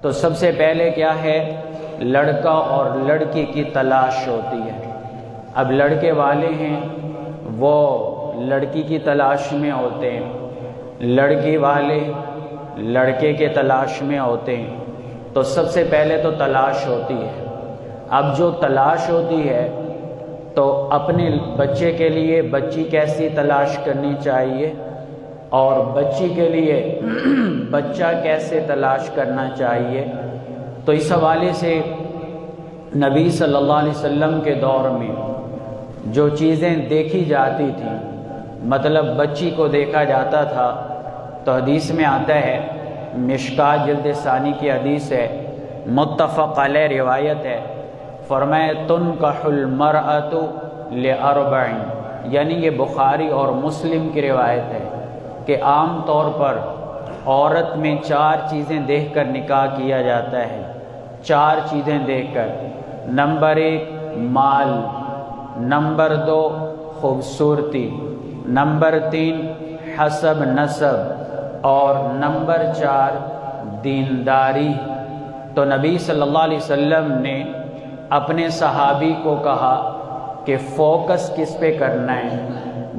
تو سب سے پہلے کیا ہے، لڑکا اور لڑکی کی تلاش ہوتی ہے۔ اب لڑکے والے ہیں وہ لڑکی کی تلاش میں ہوتے ہیں، لڑکی والے لڑکے کے تلاش میں ہوتے ہیں۔ تو سب سے پہلے تو تلاش ہوتی ہے۔ اب جو تلاش ہوتی ہے تو اپنے بچے کے لیے بچی کیسی تلاش کرنی چاہیے اور بچی کے لیے بچہ کیسے تلاش کرنا چاہیے، تو اس حوالے سے نبی صلی اللہ علیہ وسلم کے دور میں جو چیزیں دیکھی جاتی تھیں، مطلب بچی کو دیکھا جاتا تھا، تو حدیث میں آتا ہے، مشکات جلد ثانی کی حدیث ہے، متفق علیہ روایت ہے، فرمایا تنکح المرأۃ لاربع، یعنی یہ بخاری اور مسلم کی روایت ہے کہ عام طور پر عورت میں 4 چیزیں دیکھ کر نکاح کیا جاتا ہے۔ 4 چیزیں دیکھ کر، نمبر 1 مال، نمبر 2 خوبصورتی، نمبر 3 حسب نسب اور نمبر 4 دینداری۔ تو نبی صلی اللہ علیہ وسلم نے اپنے صحابی کو کہا کہ فوکس کس پہ کرنا ہے،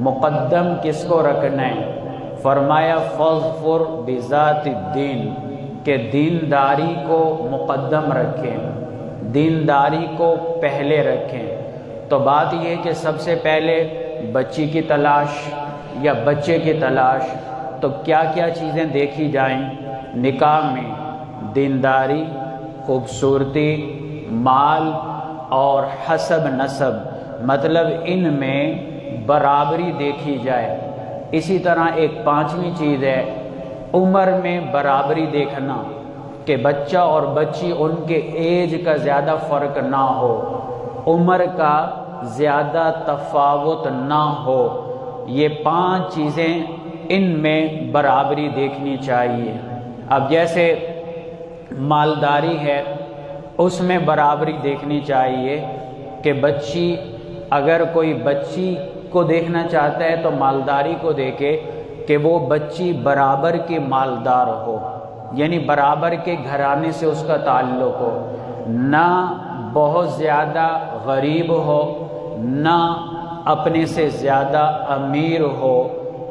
مقدم کس کو رکھنا ہے، فرمایا فاظفر بذات الدین، کہ دینداری کو مقدم رکھیں، دینداری کو پہلے رکھیں۔ تو بات یہ ہے کہ سب سے پہلے بچی کی تلاش یا بچے کی تلاش، تو کیا کیا چیزیں دیکھی جائیں نکاح میں؟ دینداری، خوبصورتی، مال اور حسب نسب، مطلب ان میں برابری دیکھی جائے۔ اسی طرح ایک 5ویں چیز ہے عمر میں برابری دیکھنا، کہ بچہ اور بچی ان کے ایج کا زیادہ فرق نہ ہو، عمر کا زیادہ تفاوت نہ ہو۔ یہ 5 چیزیں ان میں برابری دیکھنی چاہیے۔ اب جیسے مالداری ہے، اس میں برابری دیکھنی چاہیے کہ بچی، اگر کوئی بچی کو دیکھنا چاہتا ہے تو مالداری کو دیکھے کہ وہ بچی برابر کی مالدار ہو، یعنی برابر کے گھرانے سے اس کا تعلق ہو، نہ بہت زیادہ غریب ہو، نہ اپنے سے زیادہ امیر ہو،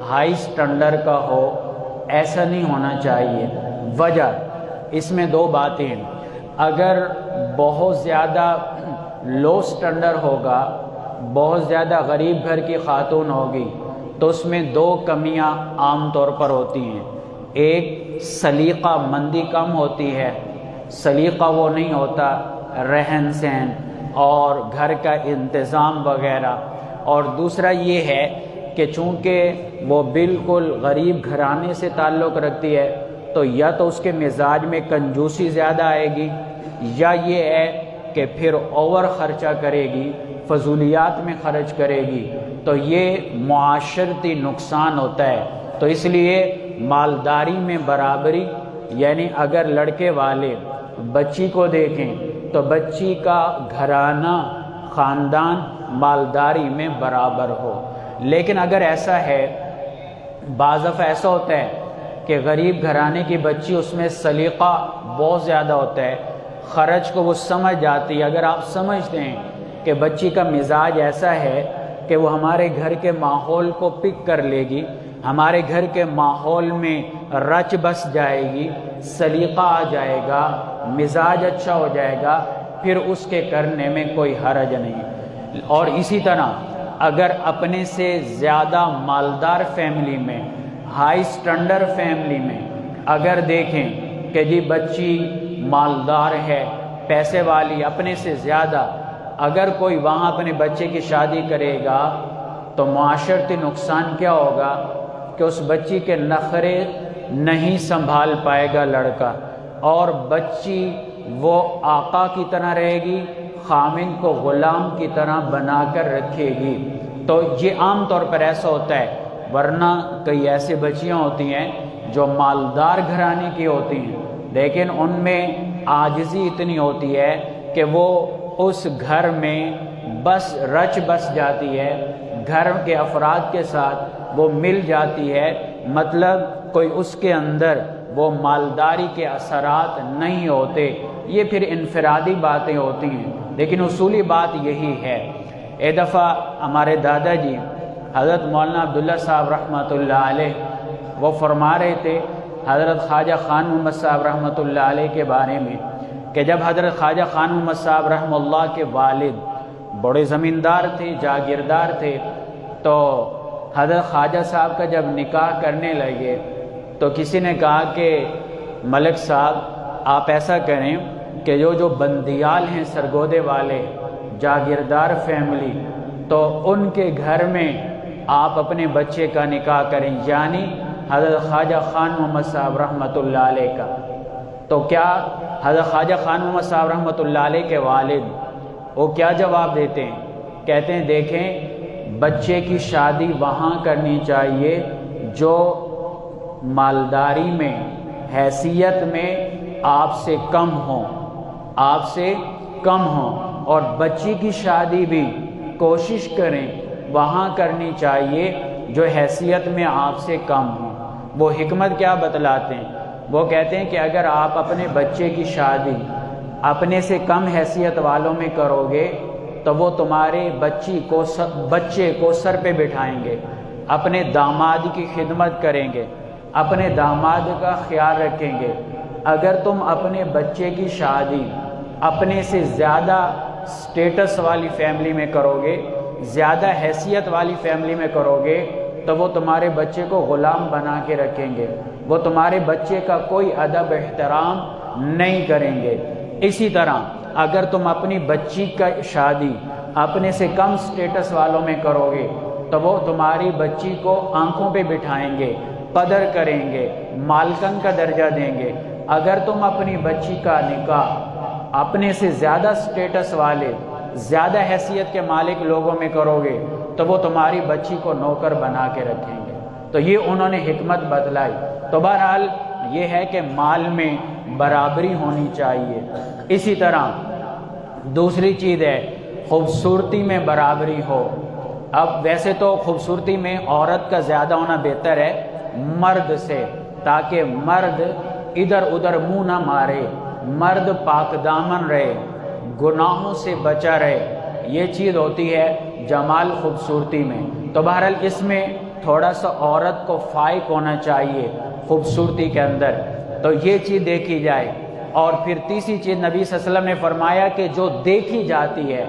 ہائی سٹینڈرڈ کا ہو، ایسا نہیں ہونا چاہیے۔ وجہ اس میں 2 باتیں ہیں، اگر بہت زیادہ لو سٹینڈرڈ ہوگا، بہت زیادہ غریب گھر کی خاتون ہوگی، تو اس میں 2 کمیاں عام طور پر ہوتی ہیں۔ ایک سلیقہ مندی کم ہوتی ہے، سلیقہ وہ نہیں ہوتا، رہن سہن اور گھر کا انتظام وغیرہ، اور دوسرا یہ ہے کہ چونکہ وہ بالکل غریب گھرانے سے تعلق رکھتی ہے، تو یا تو اس کے مزاج میں کنجوسی زیادہ آئے گی، یا یہ ہے کہ پھر اوور خرچہ کرے گی، فضولیات میں خرچ کرے گی، تو یہ معاشرتی نقصان ہوتا ہے۔ تو اس لیے مالداری میں برابری، یعنی اگر لڑکے والے بچی کو دیکھیں تو بچی کا گھرانہ، خاندان مالداری میں برابر ہو۔ لیکن اگر ایسا ہے، بعض دفعہ ایسا ہوتا ہے کہ غریب گھرانے کی بچی، اس میں سلیقہ بہت زیادہ ہوتا ہے، خرچ کو وہ سمجھ جاتی ہے۔ اگر آپ سمجھتے ہیں کہ بچی کا مزاج ایسا ہے کہ وہ ہمارے گھر کے ماحول کو پک کر لے گی، ہمارے گھر کے ماحول میں رچ بس جائے گی، سلیقہ آ جائے گا، مزاج اچھا ہو جائے گا، پھر اس کے کرنے میں کوئی حرج نہیں۔ اور اسی طرح اگر اپنے سے زیادہ مالدار فیملی میں، ہائی سٹینڈرڈ فیملی میں اگر دیکھیں کہ جی بچی مالدار ہے، پیسے والی، اپنے سے زیادہ، اگر کوئی وہاں اپنے بچے کی شادی کرے گا تو معاشرتی نقصان کیا ہوگا کہ اس بچی کے نخرے نہیں سنبھال پائے گا لڑکا، اور بچی وہ آقا کی طرح رہے گی، خامن کو غلام کی طرح بنا کر رکھے گی۔ تو یہ عام طور پر ایسا ہوتا ہے، ورنہ کئی ایسی بچیاں ہوتی ہیں جو مالدار گھرانے کی ہوتی ہیں، لیکن ان میں عاجزی اتنی ہوتی ہے کہ وہ اس گھر میں بس رچ بس جاتی ہے، گھر کے افراد کے ساتھ وہ مل جاتی ہے، مطلب کوئی اس کے اندر وہ مالداری کے اثرات نہیں ہوتے، یہ پھر انفرادی باتیں ہوتی ہیں، لیکن اصولی بات یہی ہے۔ ایک دفعہ ہمارے دادا جی حضرت مولانا عبداللہ صاحب رحمۃ اللہ علیہ وہ فرما رہے تھے حضرت خواجہ خان محمد صاحب رحمۃ اللہ علیہ کے بارے میں کہ جب حضرت خواجہ خان محمد صاحب رحمہ اللہ کے والد بڑے زمیندار تھے، جاگیردار تھے، تو حضرت خواجہ صاحب کا جب نکاح کرنے لگے تو کسی نے کہا کہ ملک صاحب آپ ایسا کریں کہ جو بندیال ہیں سرگودے والے جاگیردار فیملی، تو ان کے گھر میں آپ اپنے بچے کا نکاح کریں، یعنی حضرت خواجہ خان محمد صاحب رحمۃ اللہ علیہ کا۔ تو کیا حضرت خواجہ خان محمد صاحب رحمۃ اللہ علیہ کے والد وہ کیا جواب دیتے ہیں؟ کہتے ہیں دیکھیں بچے کی شادی وہاں کرنی چاہیے جو مالداری میں، حیثیت میں آپ سے کم ہوں، آپ سے کم ہوں، اور بچی کی شادی بھی کوشش کریں وہاں کرنی چاہیے جو حیثیت میں آپ سے کم ہوں۔ وہ حکمت کیا بتلاتے ہیں؟ وہ کہتے ہیں کہ اگر آپ اپنے بچے کی شادی اپنے سے کم حیثیت والوں میں کرو گے تو وہ تمہارے بچے کو سر پہ بٹھائیں گے، اپنے داماد کی خدمت کریں گے، اپنے داماد کا خیال رکھیں گے۔ اگر تم اپنے بچے کی شادی اپنے سے زیادہ سٹیٹس والی فیملی میں کرو گے، زیادہ حیثیت والی فیملی میں کرو گے، تو وہ تمہارے بچے کو غلام بنا کے رکھیں گے، وہ تمہارے بچے کا کوئی ادب احترام نہیں کریں گے۔ اسی طرح اگر تم اپنی بچی کا شادی اپنے سے کم سٹیٹس والوں میں کرو گے تو وہ تمہاری بچی کو آنکھوں پہ بٹھائیں گے، قدر کریں گے، مالکن کا درجہ دیں گے۔ اگر تم اپنی بچی کا نکاح اپنے سے زیادہ سٹیٹس والے، زیادہ حیثیت کے مالک لوگوں میں کرو گے تو وہ تمہاری بچی کو نوکر بنا کے رکھیں گے۔ تو یہ انہوں نے حکمت بتلائی۔ تو بہرحال یہ ہے کہ مال میں برابری ہونی چاہیے۔ اسی طرح دوسری چیز ہے خوبصورتی میں برابری ہو۔ اب ویسے تو خوبصورتی میں عورت کا زیادہ ہونا بہتر ہے مرد سے، تاکہ مرد ادھر ادھر منہ نہ مارے، مرد پاک دامن رہے، گناہوں سے بچا رہے۔ یہ چیز ہوتی ہے جمال خوبصورتی میں۔ تو بہرحال اس میں تھوڑا سا عورت کو فائق ہونا چاہیے خوبصورتی کے اندر، تو یہ چیز دیکھی جائے۔ اور پھر تیسری چیز نبی صلی اللہ علیہ وسلم نے فرمایا کہ جو دیکھی جاتی ہے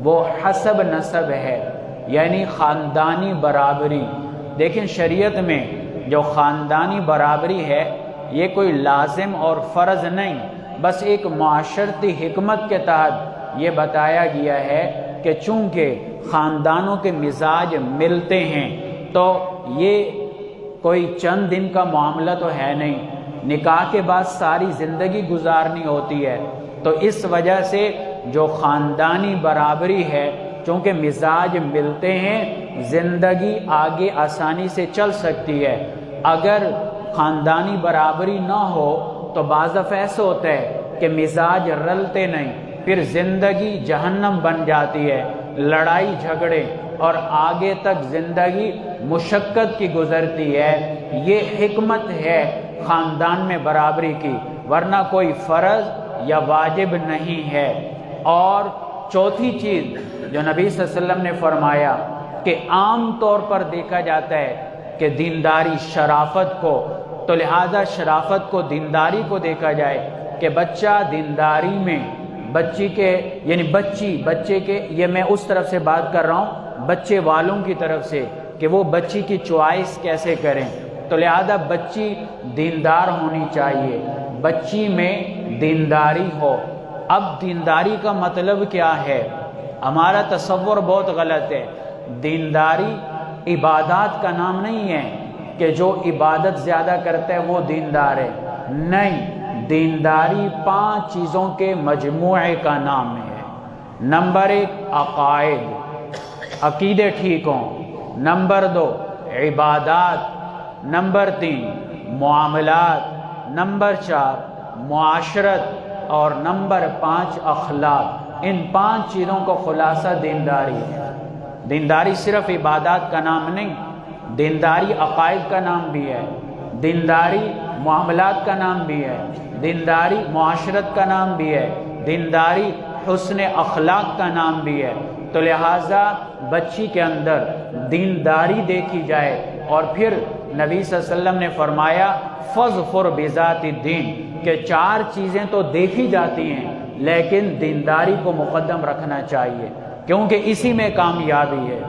وہ حسب نسب ہے، یعنی خاندانی برابری۔ دیکھیں شریعت میں جو خاندانی برابری ہے یہ کوئی لازم اور فرض نہیں، بس ایک معاشرتی حکمت کے تحت یہ بتایا گیا ہے کہ چونکہ خاندانوں کے مزاج ملتے ہیں تو یہ کوئی چند دن کا معاملہ تو ہے نہیں، نکاح کے بعد ساری زندگی گزارنی ہوتی ہے۔ تو اس وجہ سے جو خاندانی برابری ہے، چونکہ مزاج ملتے ہیں، زندگی آگے آسانی سے چل سکتی ہے۔ اگر خاندانی برابری نہ ہو تو بعض دفعہ ایسا ہوتا ہے کہ مزاج رلتے نہیں، پھر زندگی جہنم بن جاتی ہے، لڑائی جھگڑے، اور آگے تک زندگی مشقت کی گزرتی ہے۔ یہ حکمت ہے خاندان میں برابری کی، ورنہ کوئی فرض یا واجب نہیں ہے۔ اور چوتھی چیز جو نبی صلی اللہ علیہ وسلم نے فرمایا کہ عام طور پر دیکھا جاتا ہے کہ دینداری شرافت کو، تو لہذا شرافت کو، دینداری کو دیکھا جائے کہ بچہ دینداری میں، بچے کے، یہ میں اس طرف سے بات کر رہا ہوں بچے والوں کی طرف سے کہ وہ بچی کی چوائس کیسے کریں، تو لہذا بچی دیندار ہونی چاہیے، بچی میں دینداری ہو۔ اب دینداری کا مطلب کیا ہے؟ ہمارا تصور بہت غلط ہے۔ دینداری عبادات کا نام نہیں ہے کہ جو عبادت زیادہ کرتا ہے وہ دیندار ہے، نہیں، دینداری 5 چیزوں کے مجموعے کا نام ہے۔ نمبر 1 عقائد، عقیدے ٹھیک ہوں۔ نمبر 2 عبادات۔ نمبر 3 معاملات۔ نمبر 4 معاشرت، اور نمبر 5 اخلاق۔ ان 5 چیزوں کو خلاصہ دینداری ہے۔ دینداری صرف عبادات کا نام نہیں، دینداری عقائد کا نام بھی ہے، دینداری معاملات کا نام بھی ہے، دینداری معاشرت کا نام بھی ہے، دینداری حسن اخلاق کا نام بھی ہے۔ تو لہٰذا بچی کے اندر دینداری دیکھی جائے، اور پھر نبی صلی اللہ علیہ وسلم نے فرمایا فَاظْفُرْ بِذَاتِ الدِّينِ کہ 4 چیزیں تو دیکھی جاتی ہیں لیکن دینداری کو مقدم رکھنا چاہیے، کیونکہ اسی میں کامیابی ہے۔